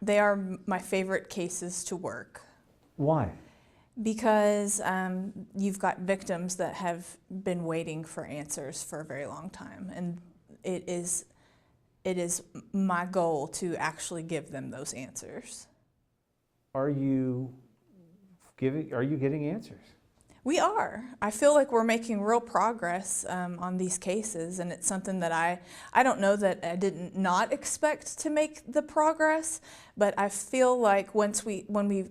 They are my favorite cases to work. Why? Because you've got victims that have been waiting for answers for a very long time, and it is my goal to actually give them those answers. Are you getting answers? We are. I feel like we're making real progress on these cases, and it's something that I don't know that I did not expect to make the progress, but I feel like when we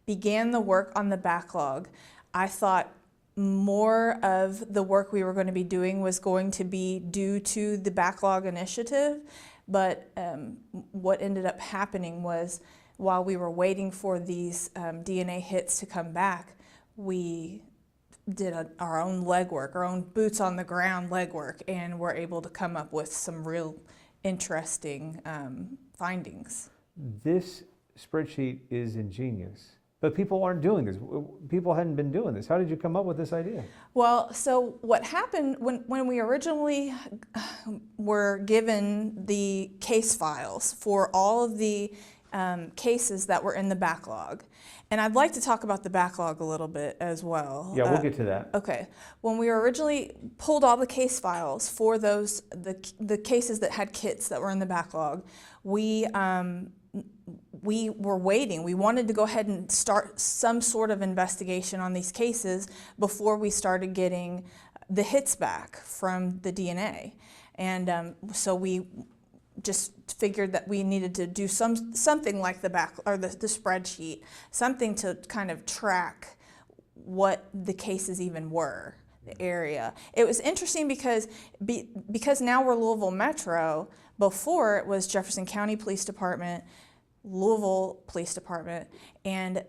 began the work on the backlog, I thought more of the work we were going to be doing was going to be due to the backlog initiative, but what ended up happening was while we were waiting for these DNA hits to come back, we did our own legwork, our own boots on the ground legwork, and were able to come up with some real interesting findings. This spreadsheet is ingenious, but people aren't doing this. People hadn't been doing this. How did you come up with this idea? Well, so what happened when we originally were given the case files for all of the cases that were in the backlog. And I'd like to talk about the backlog a little bit as well. Yeah, we'll get to that. Okay. When we originally pulled all the case files for the cases that had kits that were in the backlog, we were waiting. We wanted to go ahead and start some sort of investigation on these cases before we started getting the hits back from the DNA. And so we just figured that we needed to do something like the spreadsheet, something to kind of track what the cases even were, the area. It was interesting because now we're Louisville Metro. Before it was Jefferson County Police Department, Louisville Police Department, and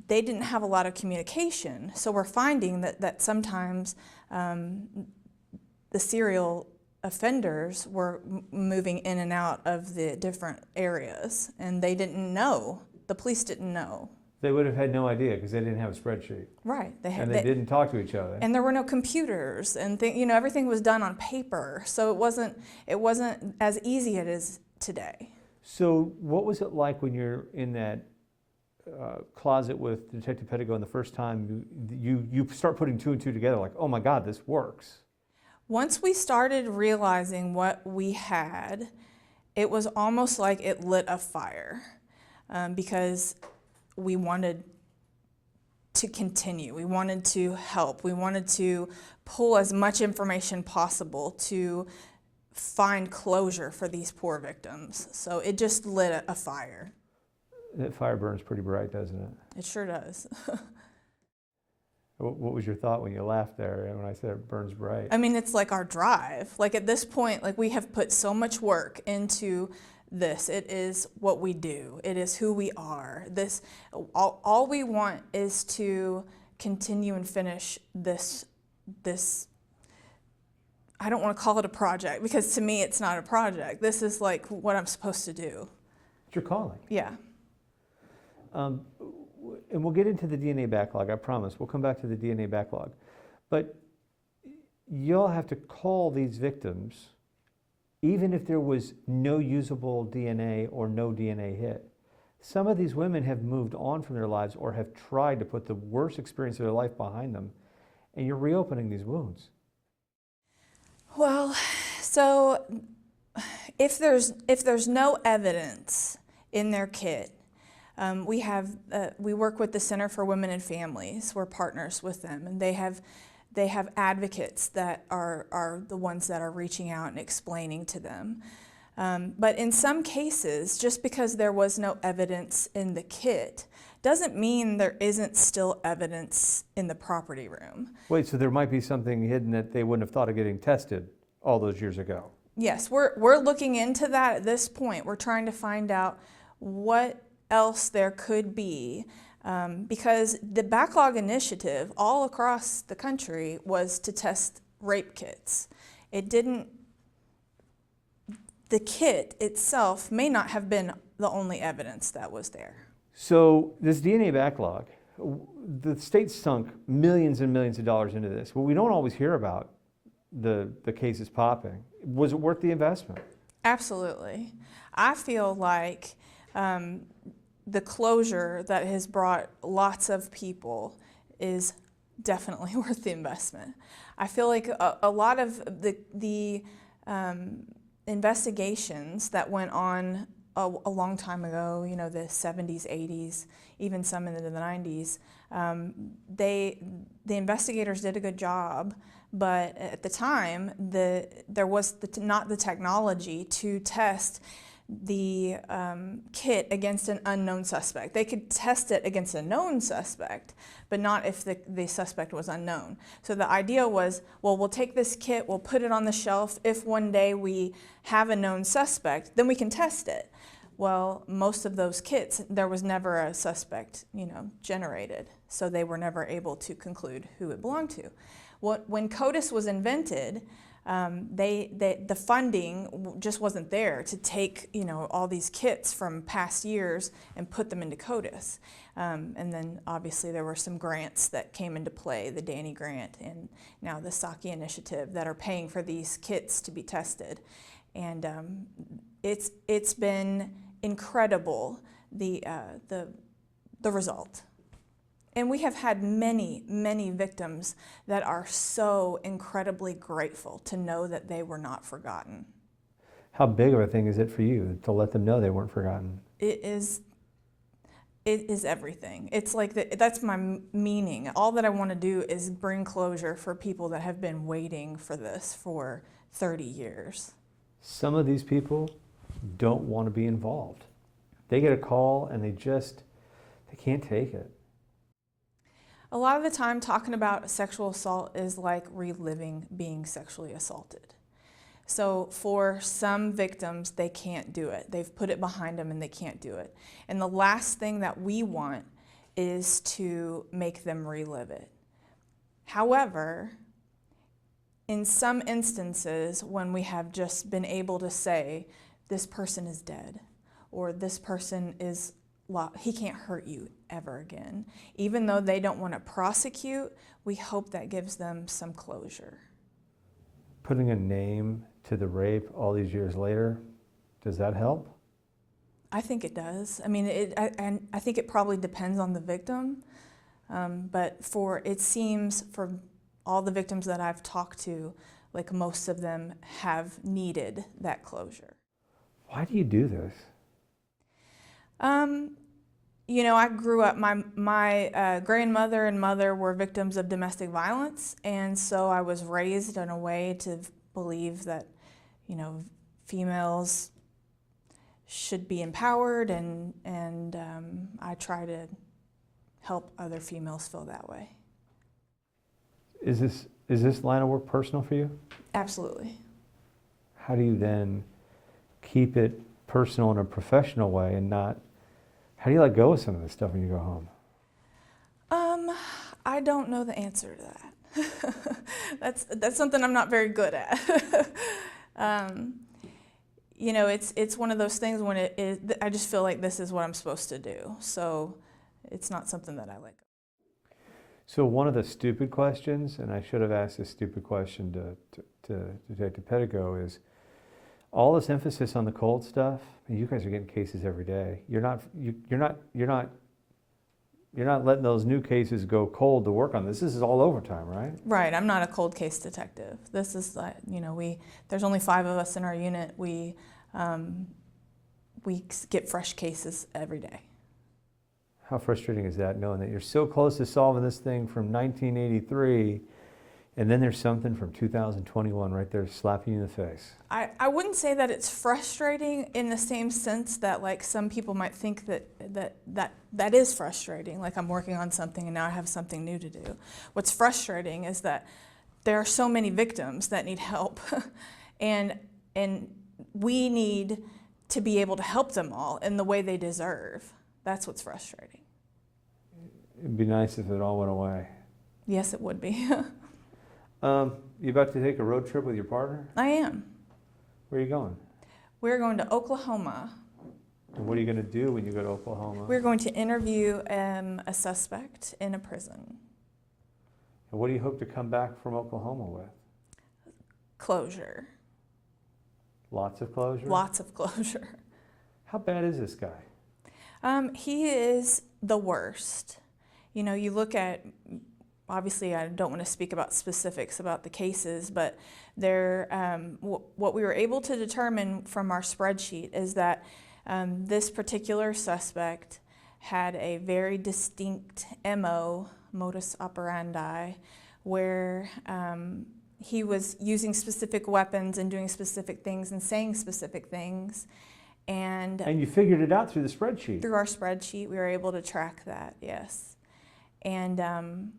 they didn't have a lot of communication. So we're finding that sometimes the serial offenders were moving in and out of the different areas, and they didn't know. The police didn't know. They would have had no idea because they didn't have a spreadsheet. Right. They didn't talk to each other. And there were no computers, and everything was done on paper. So it wasn't as easy as it is today. So what was it like when you're in that closet with Detective Pedigo and the first time you start putting two and two together, like, oh my God, this works? Once we started realizing what we had, it was almost like it lit a fire because we wanted to continue. We wanted to help. We wanted to pull as much information possible to find closure for these poor victims. So it just lit a fire. That fire burns pretty bright, doesn't it? It sure does. What was your thought when you laughed there when I said it burns bright? I mean, it's like our drive. Like at this point, like we have put so much work into this. It is what we do. It is who we are. All we want is to continue and finish this. I don't want to call it a project because to me it's not a project. This is like what I'm supposed to do. It's your calling. Yeah. And we'll get into the DNA backlog, I promise. We'll come back to the DNA backlog. But you'll have to call these victims, even if there was no usable DNA or no DNA hit. Some of these women have moved on from their lives or have tried to put the worst experience of their life behind them, and you're reopening these wounds. Well, so if there's no evidence in their kit, we work with the Center for Women and Families. We're partners with them, and they have advocates that are the ones that are reaching out and explaining to them. But in some cases, just because there was no evidence in the kit doesn't mean there isn't still evidence in the property room. Wait, so there might be something hidden that they wouldn't have thought of getting tested all those years ago? Yes, we're looking into that at this point. We're trying to find out what else there could be, because the backlog initiative all across the country was to test rape kits. The kit itself may not have been the only evidence that was there. So this DNA backlog, the state sunk millions and millions of dollars into this. Well, we don't always hear about the cases popping. Was it worth the investment? Absolutely. I feel like the closure that has brought lots of people is definitely worth the investment. I feel like a lot of the investigations that went on a long time ago, you know, the 70s, 80s, even some into the 90s, the investigators did a good job, but at the time, there was not the technology to test the kit against an unknown suspect. They could test it against a known suspect, but not if the suspect was unknown. So the idea was, well, we'll take this kit, we'll put it on the shelf. If one day we have a known suspect, then we can test it. Well, most of those kits, there was never a suspect, you know, generated, so they were never able to conclude who it belonged to. When CODIS was invented, the funding just wasn't there to take, you know, all these kits from past years and put them into CODIS. And then obviously there were some grants that came into play, the Danny Grant and now the Saki Initiative, that are paying for these kits to be tested. And it's been incredible, the result. And we have had many, many victims that are so incredibly grateful to know that they were not forgotten. How big of a thing is it for you to let them know they weren't forgotten? It is everything. It's like that's my meaning. All that I want to do is bring closure for people that have been waiting for this for 30 years. Some of these people don't want to be involved. They get a call and they can't take it. A lot of the time, talking about sexual assault is like reliving being sexually assaulted. So for some victims, they can't do it. They've put it behind them and they can't do it. And the last thing that we want is to make them relive it. However, in some instances, when we have just been able to say, this person is dead, or this person is he can't hurt you ever again. Even though they don't want to prosecute, we hope that gives them some closure. Putting a name to the rape all these years later, does that help? I think it does. I mean, I think it probably depends on the victim, but it seems for all the victims that I've talked to, like most of them have needed that closure. Why do you do this? You know, I grew up, my grandmother and mother were victims of domestic violence, and so I was raised in a way to believe that, you know, females should be empowered, and I try to help other females feel that way. Is this line of work personal for you? Absolutely. How do you then keep it personal in a professional way and not, how do you let go of some of this stuff when you go home? I don't know the answer to that. That's something I'm not very good at. You know, it's one of those things when I just feel like this is what I'm supposed to do. So it's not something that I let go. So one of the stupid questions, and I should have asked this stupid question to Detective Pedigo, is all this emphasis on the cold stuff. You guys are getting cases every day. You're not letting those new cases go cold to work on this. This is all overtime, right? Right. I'm not a cold case detective. This is like, you know, there's only 5 of us in our unit. We get fresh cases every day. How frustrating is that, knowing that you're so close to solving this thing from 1983, and then there's something from 2021 right there slapping you in the face? I wouldn't say that it's frustrating in the same sense that, like, some people might think that is frustrating, like I'm working on something and now I have something new to do. What's frustrating is that there are so many victims that need help, and we need to be able to help them all in the way they deserve. That's what's frustrating. It'd be nice if it all went away. Yes, it would be. You about to take a road trip with your partner? I am. Where are you going? We're going to Oklahoma. And what are you going to do when you go to Oklahoma? We're going to interview a suspect in a prison. And what do you hope to come back from Oklahoma with? Closure. Lots of closure? Lots of closure. How bad is this guy? He is the worst. You know, you look at, obviously I don't want to speak about specifics about the cases, but what we were able to determine from our spreadsheet is that this particular suspect had a very distinct modus operandi, where he was using specific weapons and doing specific things and saying specific things. And you figured it out through the spreadsheet. Through our spreadsheet, we were able to track that, yes. And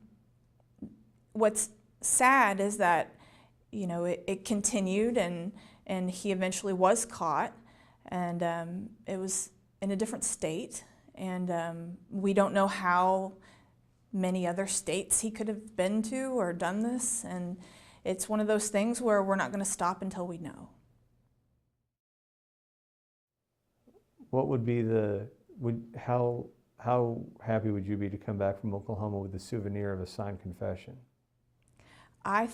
what's sad is that, you know, it continued, and he eventually was caught, and it was in a different state, and we don't know how many other states he could have been to or done this, and it's one of those things where we're not going to stop until we know. What would be how happy would you be to come back from Oklahoma with the souvenir of a signed confession? I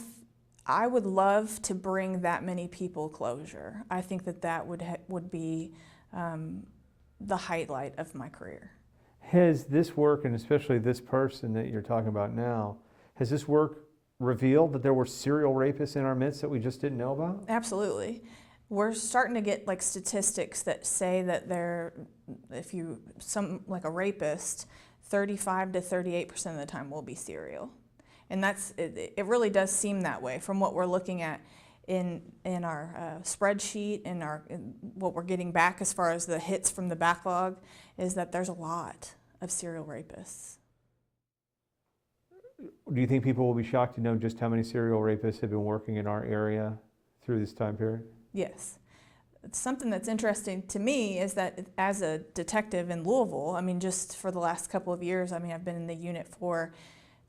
would love to bring that many people closure. I think that would be the highlight of my career. Has this work, and especially this person that you're talking about now, has this work revealed that there were serial rapists in our midst that we just didn't know about? Absolutely. We're starting to get like statistics that say that like a rapist, 35 to 38% of the time will be serial. And it really does seem that way from what we're looking at in our spreadsheet, in what we're getting back as far as the hits from the backlog, is that there's a lot of serial rapists. Do you think people will be shocked to know just how many serial rapists have been working in our area through this time period? Yes. Something that's interesting to me is that as a detective in Louisville, I mean, just for the last couple of years, I mean, I've been in the unit for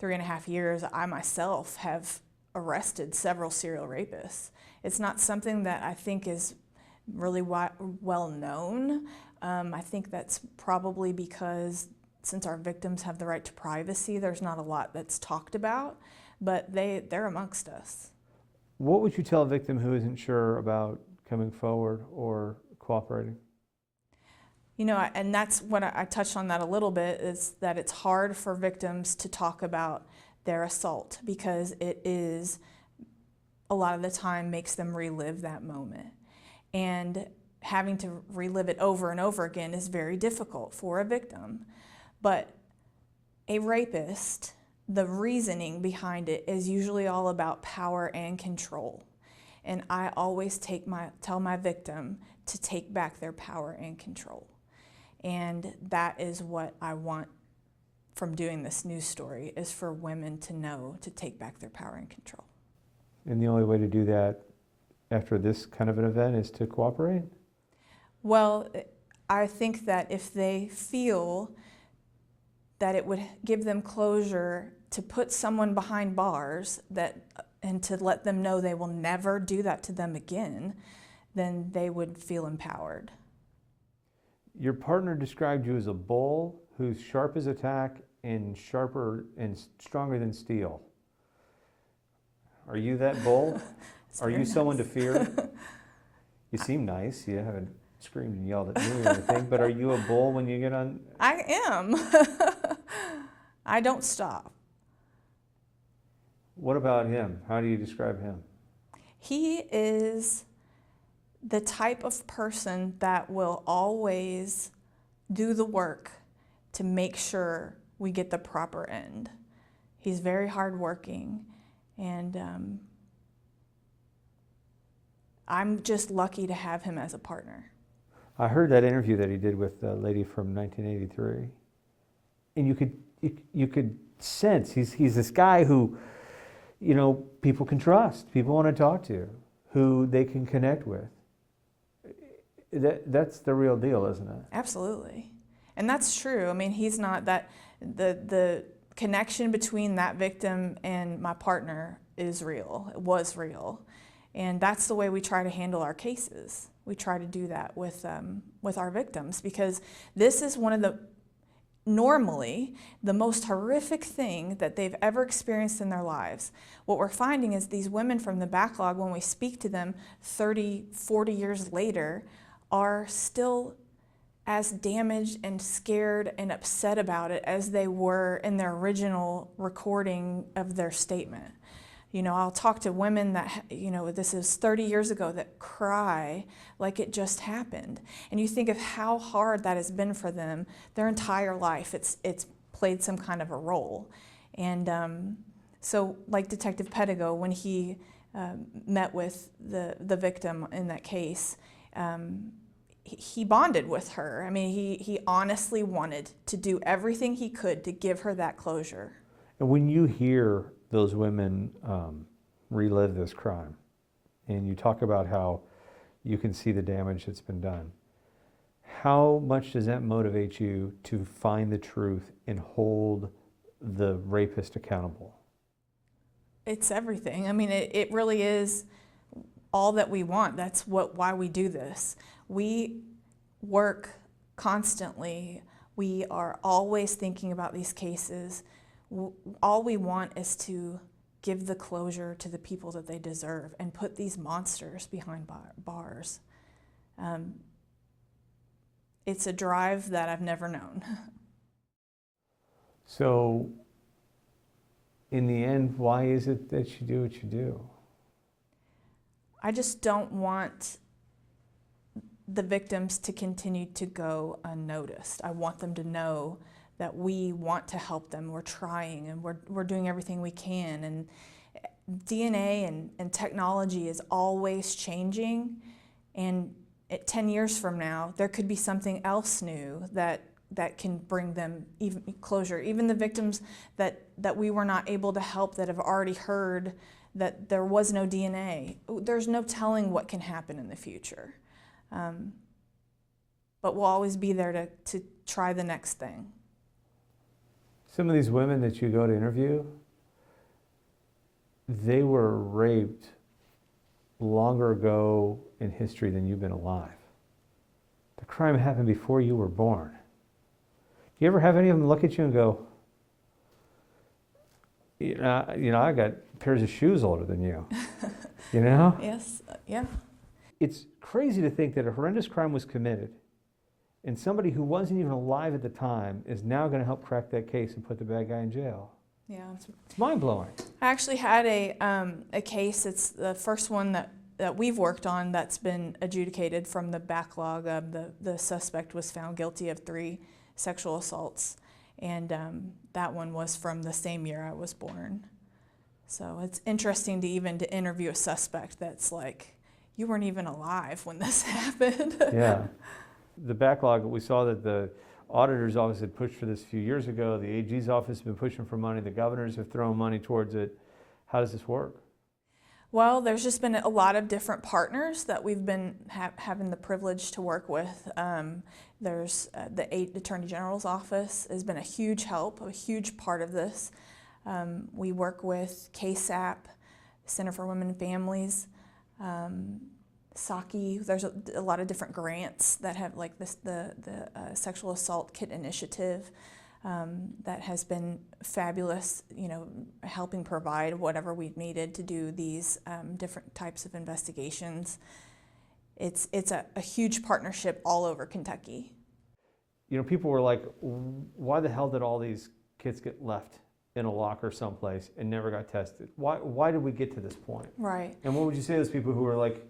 3.5 years. I myself have arrested several serial rapists. It's not something that I think is really well known. I think that's probably because since our victims have the right to privacy, there's not a lot that's talked about, but they're amongst us. What would you tell a victim who isn't sure about coming forward or cooperating? You know, and that's what I touched on that a little bit, is that it's hard for victims to talk about their assault because it is, a lot of the time, makes them relive that moment. And having to relive it over and over again is very difficult for a victim. But a rapist, the reasoning behind it is usually all about power and control. And I always tell my victim to take back their power and control. And that is what I want from doing this news story, is for women to know to take back their power and control. And the only way to do that after this kind of an event is to cooperate? Well, I think that if they feel that it would give them closure to put someone behind bars and to let them know they will never do that to them again, then they would feel empowered. Your partner described you as a bull who's sharp as a tack and sharper and stronger than steel. Are you that bull? Are you someone to fear? You seem nice. You haven't screamed and yelled at me or anything, but are you a bull when you get on? I am. I don't stop. What about him? How do you describe him? He is the type of person that will always do the work to make sure we get the proper end. He's very hardworking, and I'm just lucky to have him as a partner. I heard that interview that he did with the lady from 1983, and you could sense he's this guy who, you know, people can trust, people want to talk to, who they can connect with. That's the real deal, isn't it? Absolutely. And that's true. I mean, he's not that, the connection between that victim and my partner is real. It was real. And that's the way we try to handle our cases. We try to do that with our victims, because this is one of normally the most horrific thing that they've ever experienced in their lives. What we're finding is these women from the backlog, when we speak to them 30, 40 years later, are still as damaged and scared and upset about it as they were in their original recording of their statement. You know, I'll talk to women that, you know, this is 30 years ago, that cry like it just happened. And you think of how hard that has been for them their entire life. It's played some kind of a role. And so like Detective Pedigo, when he met with the victim in that case, he bonded with her. I mean, he honestly wanted to do everything he could to give her that closure. And when you hear those women relive this crime, and you talk about how you can see the damage that's been done, how much does that motivate you to find the truth and hold the rapist accountable? It's everything. I mean, it really is all that we want. That's why we do this. We work constantly. We are always thinking about these cases. All we want is to give the closure to the people that they deserve and put these monsters behind bars. It's a drive that I've never known. So, in the end, why is it that you do what you do? I just don't want the victims to continue to go unnoticed. I want them to know that we want to help them. We're trying, and we're doing everything we can. And DNA and technology is always changing. And 10 years from now, there could be something else new that can bring them even closure. Even the victims that we were not able to help, that have already heard that there was no DNA. There's no telling what can happen in the future. But we'll always be there to try the next thing. Some of these women that you go to interview, they were raped longer ago in history than you've been alive. The crime happened before you were born. Do you ever have any of them look at you and go, you know, I got pairs of shoes older than you, you know? Yes, yeah. It's crazy to think that a horrendous crime was committed and somebody who wasn't even alive at the time is now going to help crack that case and put the bad guy in jail. Yeah. It's mind-blowing. I actually had a case, it's the first one that we've worked on that's been adjudicated from the backlog. The suspect was found guilty of 3 sexual assaults, and that one was from the same year I was born. So it's interesting to interview a suspect that's like, you weren't even alive when this happened. Yeah. The backlog, we saw that the auditor's office had pushed for this a few years ago. The AG's office has been pushing for money. The governors have thrown money towards it. How does this work? Well, there's just been a lot of different partners that we've been having the privilege to work with. There's the Attorney General's office has been a huge help, a huge part of this. We work with KSAP, Center for Women and Families, Saki. There's a lot of different grants that have, like the Sexual Assault Kit Initiative. That has been fabulous, you know, helping provide whatever we've needed to do these different types of investigations. It's a huge partnership all over Kentucky. You know, people were like, why the hell did all these kids get left in a locker someplace and never got tested? Why did we get to this point? Right. And what would you say to those people who were like,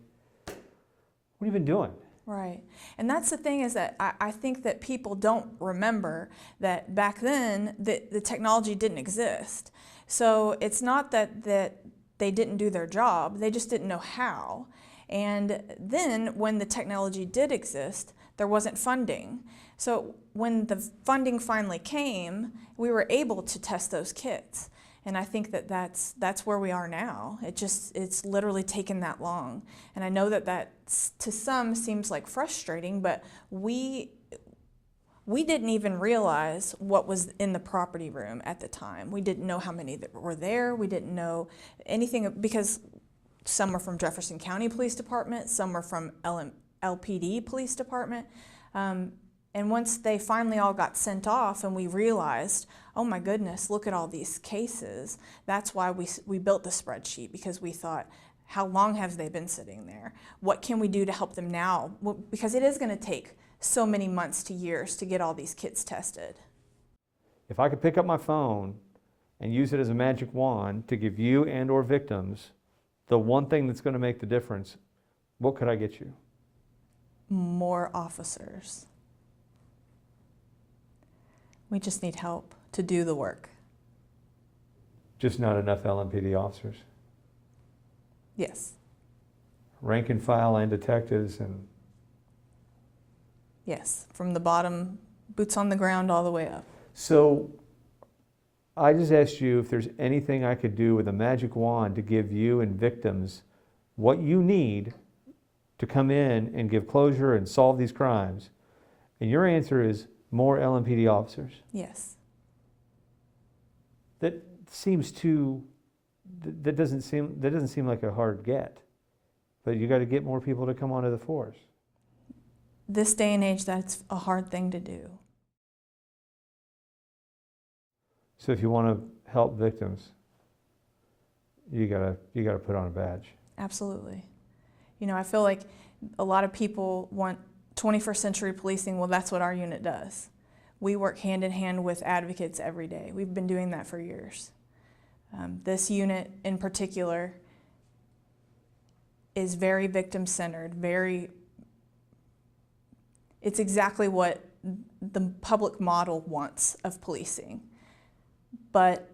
what have you been doing? Right. And that's the thing, is that I think that people don't remember that back then the technology didn't exist. So it's not that they didn't do their job, they just didn't know how. And then when the technology did exist, there wasn't funding. So when the funding finally came, we were able to test those kits. And I think that's where we are now. It's literally taken that long. And I know that to some seems like frustrating, but we didn't even realize what was in the property room at the time. We didn't know how many that were there. We didn't know anything, because some were from Jefferson County Police Department, some were from LMPD Police Department. And once they finally all got sent off and we realized, oh my goodness, look at all these cases, that's why we built the spreadsheet, because we thought, how long have they been sitting there? What can we do to help them now? Well, because it is going to take so many months to years to get all these kids tested. If I could pick up my phone and use it as a magic wand to give you and or victims the one thing that's going to make the difference, what could I get you? More officers. We just need help to do the work. Just not enough LMPD officers. Yes. Rank and file and detectives and Yes, from the bottom, boots on the ground, all the way up. so I just asked you if there's anything I could do with a magic wand to give you and victims what you need to come in and give closure and solve these crimes. And your answer is more LMPD officers. Yes. That doesn't seem like a hard get. But you got to get more people to come onto the force. This day and age, that's a hard thing to do. So if you want to help victims, you gotta put on a badge. Absolutely. You know, I feel like a lot of people want 21st century policing. Well, that's what our unit does. We work hand in hand with advocates every day. We've been doing that for years. This unit in particular is very victim-centered, it's exactly what the public model wants of policing. But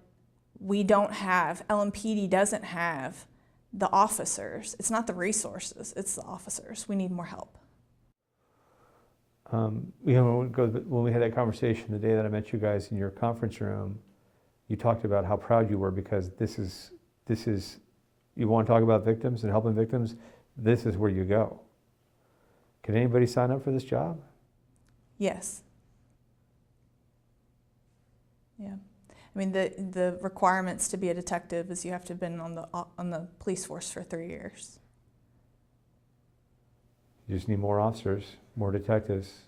we don't have, LMPD doesn't have the officers. It's not the resources, it's the officers. We need more help. When we had that conversation the day that I met you guys in your conference room, you talked about how proud you were because this is you want to talk about victims and helping victims, this is where you go. Can anybody sign up for this job? Yes. Yeah. I mean, the requirements to be a detective is you have to have been on the police force for 3 years. You just need more officers, more detectives.